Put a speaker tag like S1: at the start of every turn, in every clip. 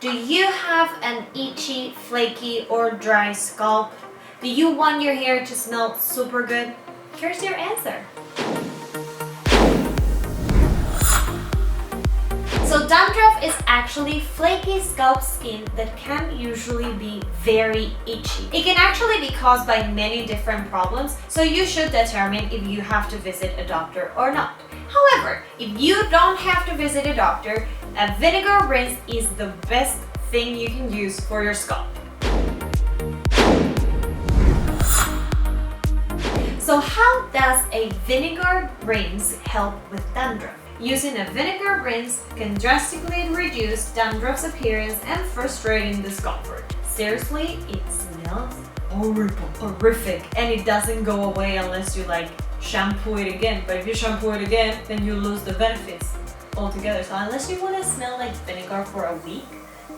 S1: Do you have an itchy, flaky, or dry scalp? Do you want your hair to smell super good? Here's your answer. So dandruff is actually flaky scalp skin that can usually be very itchy. It can actually be caused by many different problems, so you should determine if you have to visit a doctor or not. However, if you don't have to visit a doctor, a vinegar rinse is the best thing you can use for your scalp. So how does a vinegar rinse help with dandruff? Using a vinegar rinse can drastically reduce dandruff's appearance and frustrating discomfort. Seriously, it smells horrific, and it doesn't go away unless you shampoo it again. But if you shampoo it again, then you lose the benefits altogether. So unless you want to smell like vinegar for a week,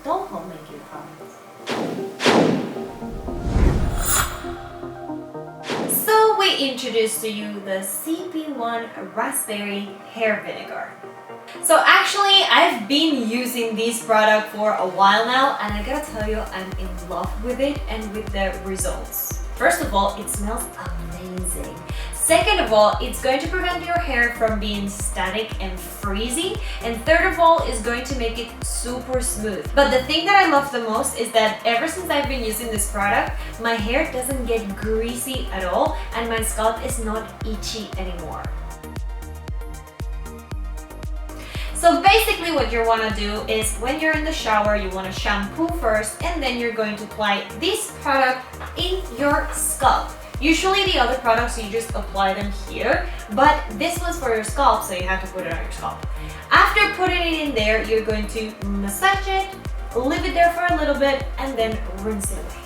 S1: don't homemade your products. So we introduced to you the CP1 Raspberry Hair Vinegar. So actually, I've been using this product for a while now, and I gotta tell you, I'm in love with it and with the results. First of all, it smells amazing. Second of all, it's going to prevent your hair from being static and frizzy. And third of all, it's going to make it super smooth. But the thing that I love the most is that ever since I've been using this product, my hair doesn't get greasy at all, and my scalp is not itchy anymore. So basically what you want to do is when you're in the shower, you want to shampoo first, and then you're going to apply this product in your scalp. Usually the other products, you just apply them here, but this one's for your scalp, so you have to put it on your scalp. After putting it in there, you're going to massage it, leave it there for a little bit, and then rinse it away.